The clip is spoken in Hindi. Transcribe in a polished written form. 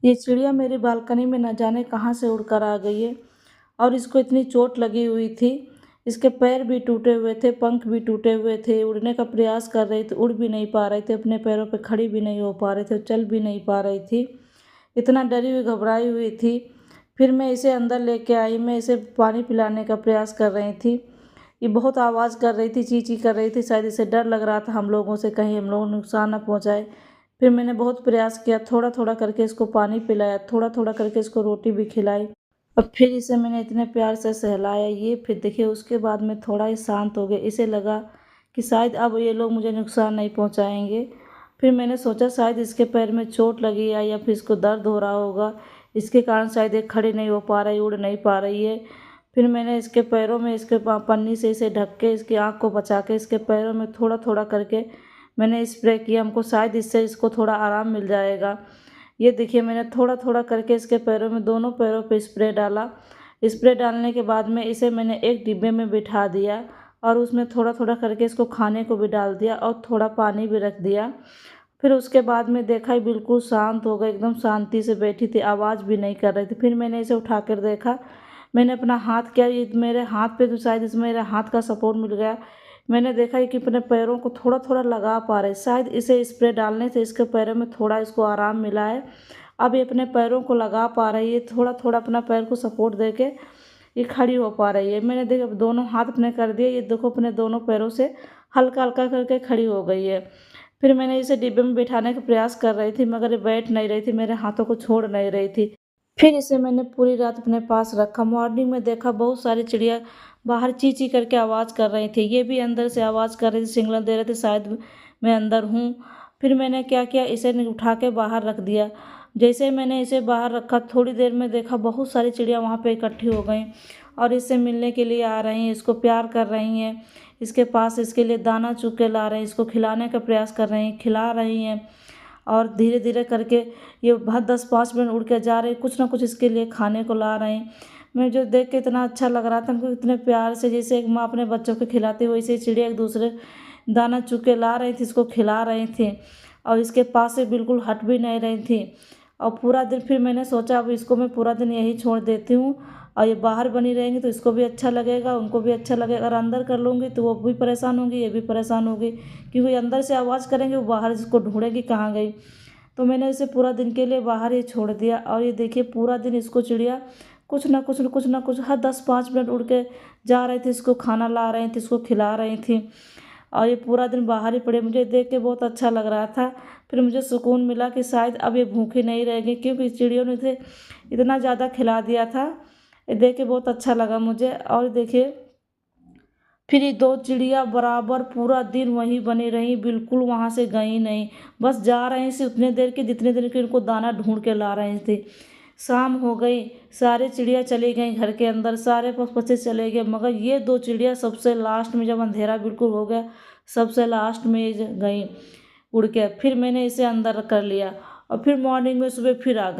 ये चिड़िया मेरी बालकनी में न जाने कहाँ से उड़कर आ गई है और इसको इतनी चोट लगी हुई थी। इसके पैर भी टूटे हुए थे, पंख भी टूटे हुए थे, उड़ने का प्रयास कर रही थी, उड़ भी नहीं पा रहे थे, अपने पैरों पे खड़ी भी नहीं हो पा रहे थे, चल भी नहीं पा रही थी। इतना डरी हुई घबराई हुई थी। फिर मैं इसे अंदर लेके आई, मैं इसे पानी पिलाने का प्रयास कर रही थी। ये बहुत आवाज़ कर रही थी, ची ची कर रही थी, शायद इसे डर लग रहा था हम लोगों से, कहीं हम लोग नुकसान न पहुँचाए। फिर मैंने बहुत प्रयास किया, थोड़ा थोड़ा करके इसको पानी पिलाया, थोड़ा थोड़ा करके इसको रोटी भी खिलाई और फिर इसे मैंने इतने प्यार से सहलाया। ये फिर देखिए उसके बाद में थोड़ा ही शांत हो गया। इसे लगा कि शायद अब ये लोग मुझे नुकसान नहीं पहुंचाएंगे। फिर मैंने सोचा शायद इसके पैर में चोट लगी है या फिर इसको दर्द हो रहा होगा, इसके कारण शायद ये खड़ी नहीं हो पा रही, उड़ नहीं पा रही है। फिर मैंने इसके पैरों में इसके पन्नी से इसे ढक के, इसकी आँख को बचा के, इसके पैरों में थोड़ा थोड़ा करके मैंने स्प्रे किया। हमको शायद इससे इसको थोड़ा आराम मिल जाएगा। ये देखिए मैंने थोड़ा थोड़ा करके इसके पैरों में, दोनों पैरों पे स्प्रे डाला। स्प्रे डालने के बाद में इसे मैंने एक डिब्बे में बिठा दिया और उसमें थोड़ा थोड़ा करके इसको खाने को भी डाल दिया और थोड़ा पानी भी रख दिया। फिर उसके बाद में देखा ये बिल्कुल शांत हो गई, एकदम शांति से बैठी थी, आवाज़ भी नहीं कर रही थी। फिर मैंने इसे उठा कर देखा, मैंने अपना हाथ किया, ये मेरे हाथ पे तो शायद इसमें मेरे हाथ का सपोर्ट मिल गया। मैंने देखा कि अपने पैरों को थोड़ा थोड़ा लगा पा रहे, शायद इसे स्प्रे डालने से इसके पैरों में थोड़ा इसको आराम मिला है। अब ये अपने पैरों को लगा पा रही है, थोड़ा थोड़ा अपना पैर को सपोर्ट दे के ये खड़ी हो पा रही है। मैंने देखा दोनों हाथ अपने कर दिए, ये देखो अपने दोनों पैरों से हल्का हल्का करके खड़ी हो गई है। फिर मैंने इसे डिब्बे में बिठाने का प्रयास कर रही थी मगर ये बैठ नहीं रही थी, मेरे हाथों को छोड़ नहीं रही थी। फिर इसे मैंने पूरी रात अपने पास रखा। मॉर्निंग में देखा बहुत सारी चिड़िया बाहर ची ची करके आवाज़ कर रही थी, ये भी अंदर से आवाज़ कर रही थी, सिग्नल दे रहे थे शायद मैं अंदर हूँ। फिर मैंने क्या किया, इसे उठा के बाहर रख दिया। जैसे ही मैंने इसे बाहर रखा, थोड़ी देर में देखा बहुत सारी चिड़िया वहाँ पे इकट्ठी हो गई और इससे मिलने के लिए आ रही हैं, इसको प्यार कर रही हैं, इसके पास इसके लिए दाना चुग के ला रहे हैं, इसको खिलाने का प्रयास कर रही हैं, खिला रही हैं। और धीरे धीरे करके ये 10-5 मिनट उड़ के जा रही, कुछ ना कुछ इसके लिए खाने को ला रहे हैं। मैं जो देख के इतना अच्छा लग रहा था हमको, इतने प्यार से जैसे एक माँ अपने बच्चों को खिलाती है वैसे ही चिड़िया एक दूसरे दाना चुग के ला रही थी, इसको खिला रही थी और इसके पास से बिल्कुल हट भी नहीं रही थी। और पूरा दिन फिर मैंने सोचा अब इसको मैं पूरा दिन यही छोड़ देती हूँ और ये बाहर बनी रहेंगी तो इसको भी अच्छा लगेगा, उनको भी अच्छा लगेगा। अगर अंदर कर लूँगी तो वो भी परेशान होंगी, ये भी परेशान होगी, क्योंकि अंदर से आवाज़ करेंगे, वो बाहर इसको ढूंढेगी कहाँ गई। तो मैंने इसे पूरा दिन के लिए बाहर ही छोड़ दिया और ये देखिए पूरा दिन इसको चिड़िया कुछ ना कुछ हर 10-5 मिनट उड़ के जा रही थी, इसको खाना ला रही थी, इसको खिला रही थी और ये पूरा दिन बाहर ही पड़े। मुझे देख के बहुत अच्छा लग रहा था। फिर मुझे सुकून मिला कि शायद अब ये भूखे नहीं रहेंगे, क्योंकि चिड़ियों ने इसे इतना ज़्यादा खिला दिया था। ये देख के बहुत अच्छा लगा मुझे। और देखिए फिर ये दो चिड़िया बराबर पूरा दिन वहीं बनी रही, बिल्कुल वहाँ से गई नहीं, बस जा रही थी उतने देर के जितने देर के इनको दाना ढूंढ के ला रही थी। शाम हो गई, सारे चिड़िया चली गई घर के अंदर, सारे बच्चे चले गए, मगर ये दो चिड़िया सबसे लास्ट में, जब अंधेरा बिल्कुल हो गया, सबसे लास्ट में ये गई उड़ के। फिर मैंने इसे अंदर कर लिया और फिर मॉर्निंग में सुबह फिर आ गई।